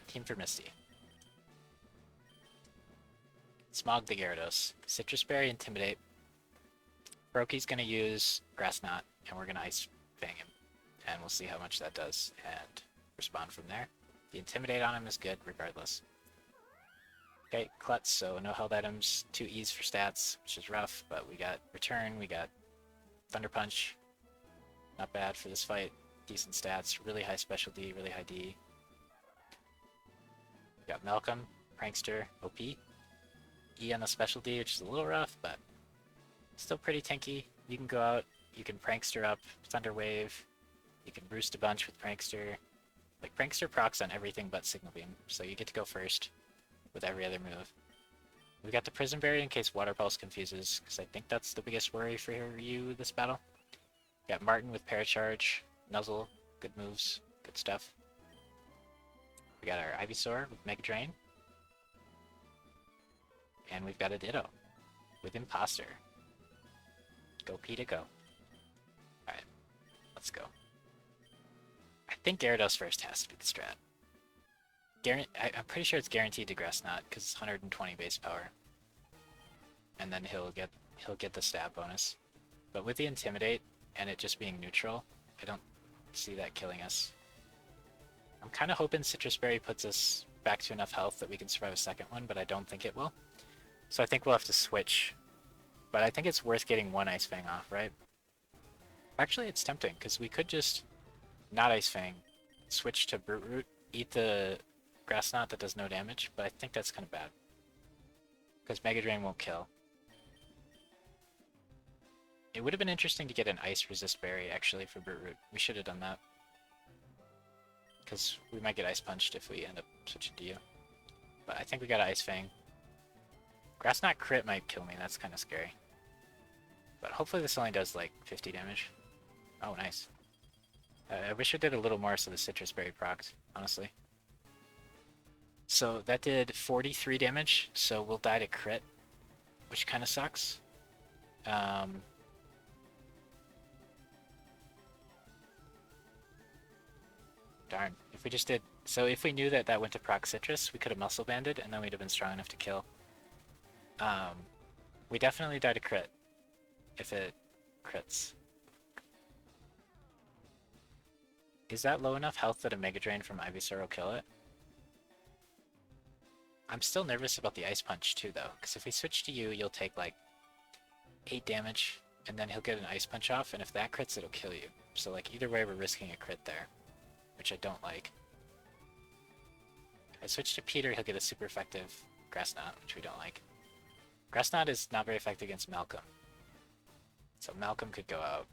Team for Misty. Smog the Gyarados. Citrus Berry, Intimidate. Brokey's gonna use Grass Knot, and we're gonna Ice Fang him. And we'll see how much that does, and respond from there. The Intimidate on him is good, regardless. Okay, Klutz, so no held items, 2 E's for stats, which is rough, but we got Return, we got Thunder Punch. Not bad for this fight. Decent stats, really high Special D, really high D. We got Malcolm, Prankster, OP. E on the Special D, which is a little rough, but still pretty tanky. You can go out, you can Prankster up, Thunder Wave, you can Roost a bunch with Prankster. Like, Prankster procs on everything but Signal Beam, so you get to go first with every other move. We got the Prison Berry in case Water Pulse confuses, because I think that's the biggest worry for you this battle. We got Martin with Paracharge, Nuzzle, good moves, good stuff. We got our Ivysaur with Mega Drain. And we've got a Ditto with Imposter. Go P to go. Alright, let's go. I think Gyarados first has to be the strat. I'm pretty sure it's guaranteed to Grass Knot because it's 120 base power. And then he'll get the stab bonus. But with the Intimidate and it just being neutral, I don't see that killing us. I'm kind of hoping Citrus Berry puts us back to enough health that we can survive a second one, but I don't think it will. So I think we'll have to switch. But I think it's worth getting one Ice Fang off, right? Actually, it's tempting, because we could just not Ice Fang, switch to Brute Root, eat the Grass Knot that does no damage, but I think that's kind of bad. Because Mega Drain won't kill. It would have been interesting to get an Ice Resist Berry, actually, for Brute Root. We should have done that. Because we might get Ice Punched if we end up switching to you. But I think we got an Ice Fang. Grass Knot crit might kill me, that's kind of scary. But hopefully this only does like 50 damage. Oh, nice. I wish it did a little more so the Citrus Berry procs, honestly. So that did 43 damage, so we'll die to crit, which kind of sucks. Darn. If we just did... So if we knew that that went to proc Citrus, we could have Muscle Banded, and then we'd have been strong enough to kill. We definitely die to crit if it crits. Is that low enough health that a Mega Drain from Ivysaur will kill it? I'm still nervous about the Ice Punch too, though, because if we switch to you, you'll take like 8 damage, and then he'll get an Ice Punch off, and if that crits, it'll kill you. So like either way, we're risking a crit there, which I don't like. If I switch to Peter, he'll get a super effective Grass Knot, which we don't like. Grass Knot is not very effective against Malcolm, so Malcolm could go out.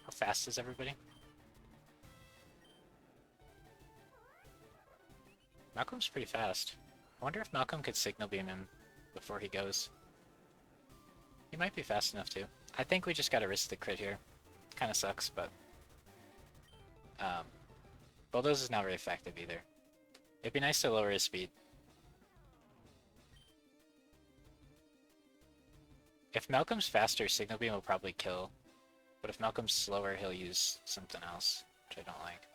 How fast is everybody? Malcolm's pretty fast. I wonder if Malcolm could Signal Beam him before he goes. He might be fast enough too. I think we just gotta risk the crit here. Kinda sucks, but... Bulldoze is not very effective either. It'd be nice to lower his speed. If Malcolm's faster, Signal Beam will probably kill. But if Malcolm's slower, he'll use something else, which I don't like.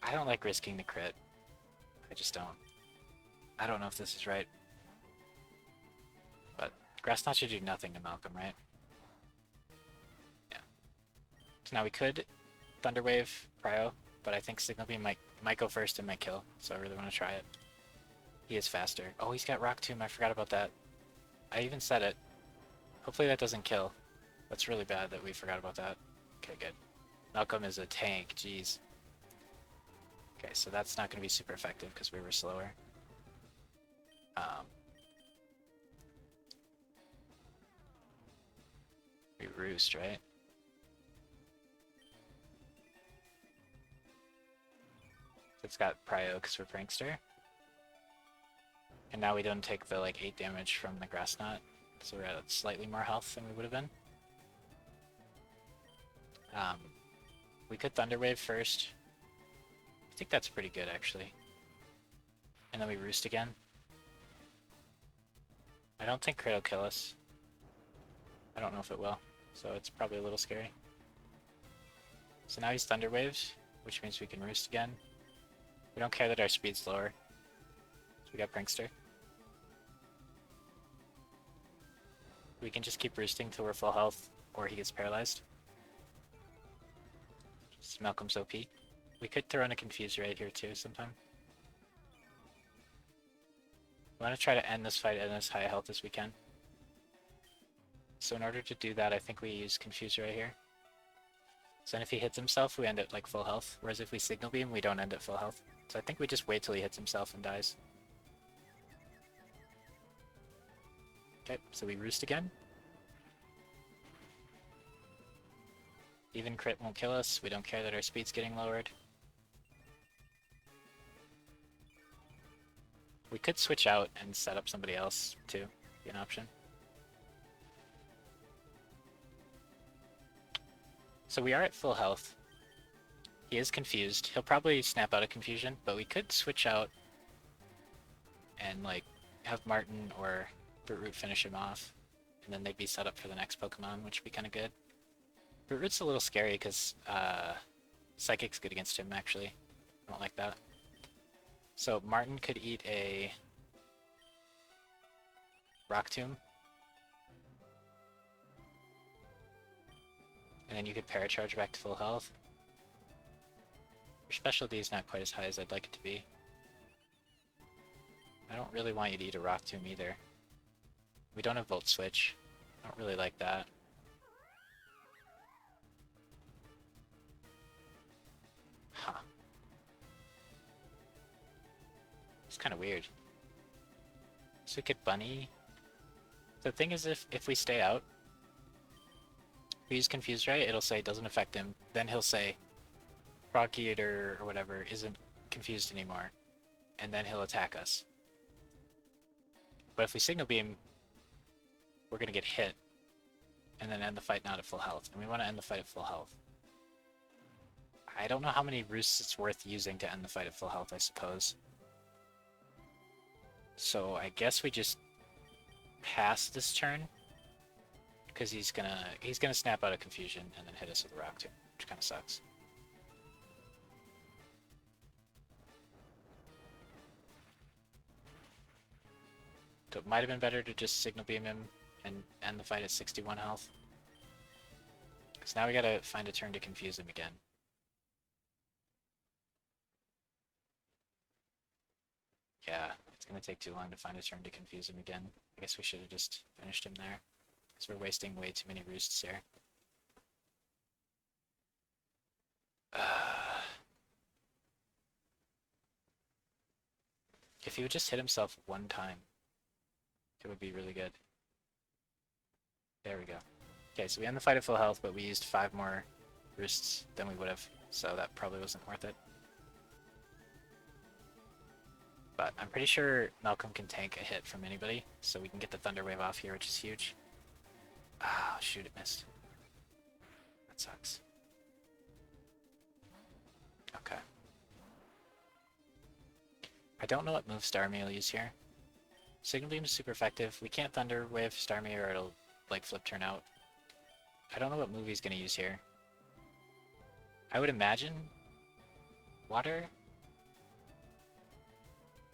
I don't like risking the crit. I just don't. I don't know if this is right. But Grass Knot should do nothing to Malcolm, right? Yeah. So now we could Thunder Wave Prio, but I think Signal Beam might go first and might kill, so I really want to try it. He is faster. Oh, he's got Rock Tomb. I forgot about that. I even said it. Hopefully that doesn't kill. That's really bad that we forgot about that. Okay, good. Malcolm is a tank. Jeez. Okay, so that's not going to be super effective because we were slower. We Roost, right? It's got Prio because we're Prankster. And now we don't take the like 8 damage from the Grass Knot, so we're at slightly more health than we would have been. We could Thunder Wave first. I think that's pretty good actually. And then we Roost again. I don't think crit will kill us. I don't know if it will. so it's probably a little scary. So now he's Thunder Waved, which means we can Roost again. We don't care that our speed's lower. So we got Prankster. We can just keep roosting till we're full health, or he gets paralyzed. Just Malcolm's OP. We could throw in a Confuse right here too sometime. We want to try to end this fight at as high health as we can. So in order to do that, I think we use Confuse right here. So then if he hits himself, we end at like full health. Whereas if we Signal Beam, we don't end at full health. So I think we just wait till he hits himself and dies. Okay, so we Roost again. Even crit won't kill us. We don't care that our speed's getting lowered. We could switch out and set up somebody else too. Be an option. So we are at full health. He is confused. He'll probably snap out of confusion, but we could switch out and like have Martin or Root finish him off, and then they'd be set up for the next Pokemon, which would be kind of good. Root's a little scary because Psychic's good against him, actually. I don't like that. So Martin could eat a Rock Tomb. And then you could Paracharge back to full health. Your specialty is not quite as high as I'd like it to be. I don't really want you to eat a Rock Tomb either. We don't have Volt Switch. I don't really like that. Huh. It's kind of weird. So we could Bunny. The thing is, if we stay out, if we use Confused right, it'll say it doesn't affect him. Then he'll say Rock Eater or whatever isn't confused anymore. And then he'll attack us. But if we Signal Beam, we're going to get hit. And then end the fight not at full health. And we want to end the fight at full health. I don't know how many Roosts it's worth using to end the fight at full health, I suppose. So I guess we just pass this turn. Because he's gonna snap out of confusion and then hit us with a Rock Tomb, which kind of sucks. So it might have been better to just Signal Beam him and end the fight at 61 health. Because now we gotta find a turn to confuse him again. Yeah, it's gonna take too long to find a turn to confuse him again. I guess we should have just finished him there. Because we're wasting way too many Roosts here. If he would just hit himself one time, it would be really good. There we go. Okay, so we end the fight at full health, but we used 5 more Roosts than we would have, so that probably wasn't worth it. But I'm pretty sure Malcolm can tank a hit from anybody, so we can get the Thunder Wave off here, which is huge. Ah, shoot, it missed. That sucks. Okay. I don't know what move Starmie will use here. Signal Beam is super effective. We can't Thunder Wave Starmie or it'll like flip turn out. I don't know what move he's gonna use here. I would imagine Water?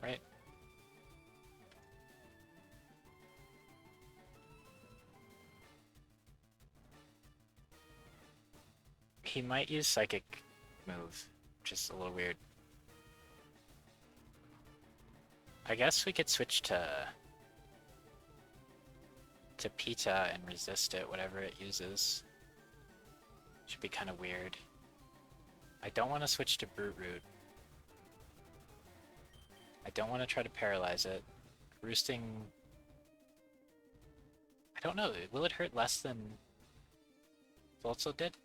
Right? He might use Psychic move, which is a little weird. I guess we could switch to Pita and resist it, whatever it uses. Should be kind of weird. I don't want to switch to Brute Root. I don't want to try to paralyze it. Roosting... I don't know, will it hurt less than Voltso did?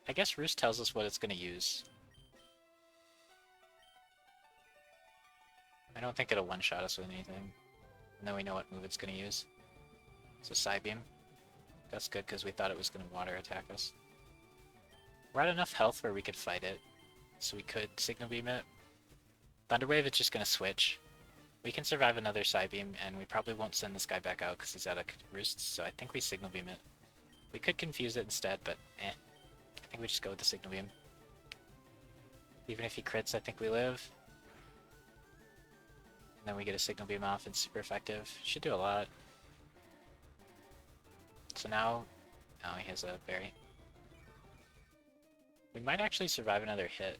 I guess Roost tells us what it's going to use. I don't think it'll one-shot us with anything. And then we know what move it's going to use. So Psybeam. That's good because we thought it was going to water attack us. We're at enough health where we could fight it. So we could Signal Beam it. Thunder Wave, it's just going to switch. We can survive another Psybeam, and we probably won't send this guy back out because he's out of Roost, so I think we Signal Beam it. We could confuse it instead, but eh. I think we just go with the Signal Beam. Even if he crits, I think we live. And then we get a Signal Beam off, and super effective. Should do a lot. So now he has a berry. We might actually survive another hit.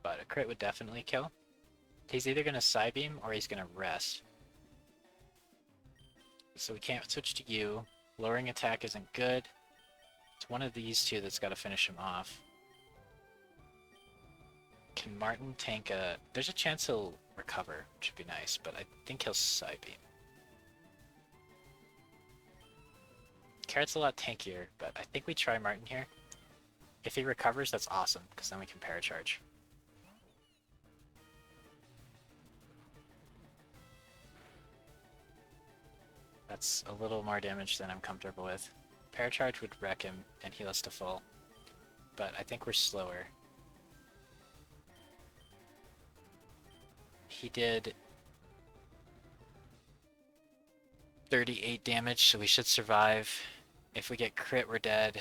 But a crit would definitely kill. He's either going to Psybeam or he's going to rest. So we can't switch to you. Lowering attack isn't good. It's one of these two that's got to finish him off. Can Martin tank a... There's a chance he'll recover, which would be nice, but I think he'll Psybeam. Carrot's a lot tankier, but I think we try Martin here. If he recovers, that's awesome, because then we can Paracharge. That's a little more damage than I'm comfortable with. Paracharge would wreck him and heal us to full, but I think we're slower. He did 38 damage, so we should survive. If we get crit, we're dead.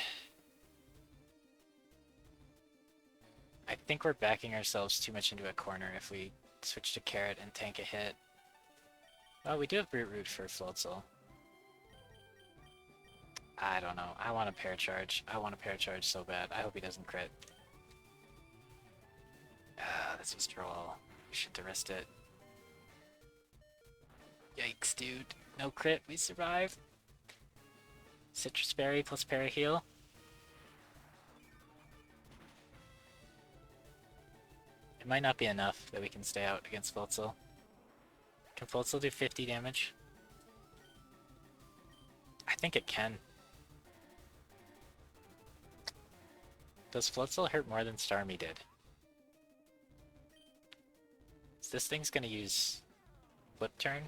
I think we're backing ourselves too much into a corner if we switch to Carrot and tank a hit. Well, we do have Brute Root for Floatzel. I don't know. I want a Paracharge. I want a Paracharge so bad. I hope he doesn't crit. This was troll. We should have risked it. Yikes, dude. No crit. We survive. Citrus Berry plus Paraheal. It might not be enough that we can stay out against Floatzel. Can Floatzel do 50 damage? I think it can. Does Floatzel hurt more than Starmie did? So this thing's gonna use Flip Turn.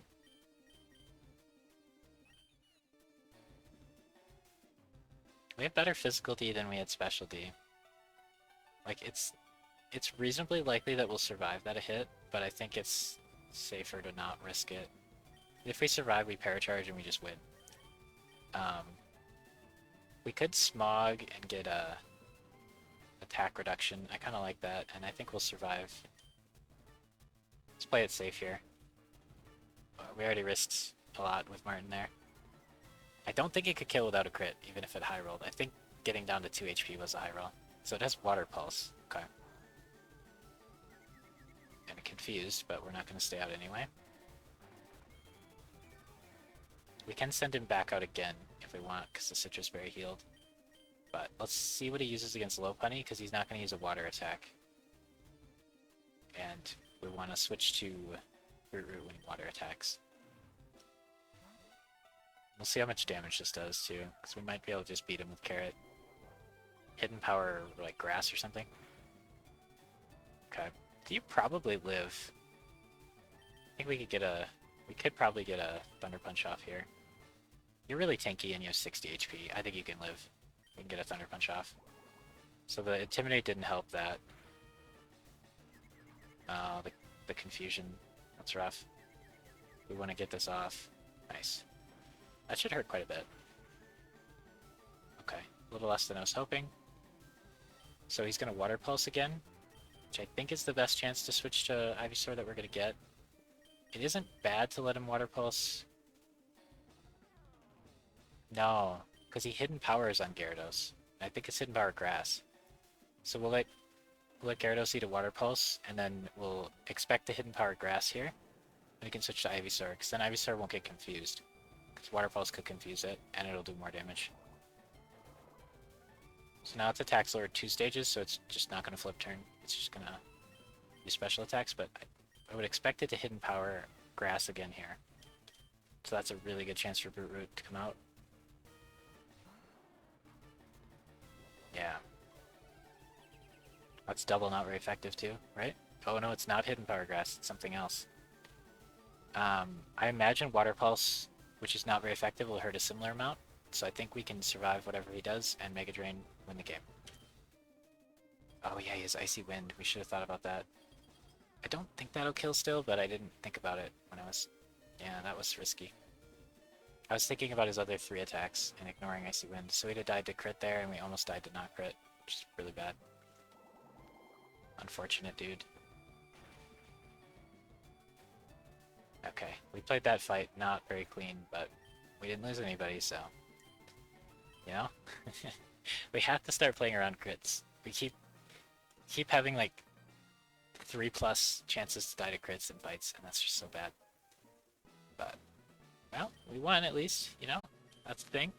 We have better physical D than we had special D. Like, it's reasonably likely that we'll survive that a hit, but I think it's safer to not risk it. If we survive, we Paracharge and we just win. We could Smog and get a attack reduction. I kind of like that, and I think we'll survive. Let's play it safe here. We already risked a lot with Martin there. I don't think it could kill without a crit, even if it high rolled. I think getting down to 2 HP was a high roll. So it has Water Pulse. Okay. Kinda confused, but we're not going to stay out anyway. We can send him back out again if we want, because the Citrus Berry healed. But let's see what he uses against Lopunny, because he's not going to use a water attack. And we want to switch to Root Root when he water attacks. We'll see how much damage this does, too, because we might be able to just beat him with Carrot. Hidden Power, like Grass or something. Okay. Do you probably live? I think we could get a... We could probably get a Thunder Punch off here. You're really tanky and you have 60 HP. I think you can live. We can get a Thunder Punch off. So the Intimidate didn't help that. The Confusion. That's rough. We want to get this off. Nice. That should hurt quite a bit. Okay. A little less than I was hoping. So he's going to Water Pulse again, which I think is the best chance to switch to Ivysaur that we're going to get. It isn't bad to let him Water Pulse. No, because he Hidden Powers on Gyarados. I think it's Hidden Power Grass. So we'll let Gyarados eat a Water Pulse, and then we'll expect the Hidden Power Grass here. And we can switch to Ivysaur, because then Ivysaur won't get confused. Because Water Pulse could confuse it, and it'll do more damage. So now its attacks lowered 2 stages, so it's just not going to Flip Turn. It's just going to do special attacks, but I would expect it to Hidden Power Grass again here. So that's a really good chance for Brute Root to come out. Yeah. That's double not very effective too, right? Oh no, it's not Hidden Power Grass, it's something else. I imagine Water Pulse, which is not very effective, will hurt a similar amount. So I think we can survive whatever he does and Mega Drain win the game. Oh yeah, he has Icy Wind. We should have thought about that. I don't think that'll kill still, but I didn't think about it when I was... Yeah, that was risky. I was thinking about his other 3 attacks and ignoring Icy Wind, so we'd have died to crit there, and we almost died to not crit, which is really bad. Unfortunate, dude. Okay, we played that fight not very clean, but we didn't lose anybody, so... You know? We have to start playing around crits. We keep having, like, 3+ chances to die to crits in fights, and that's just so bad. But, well, we won at least, you know? That's the thing.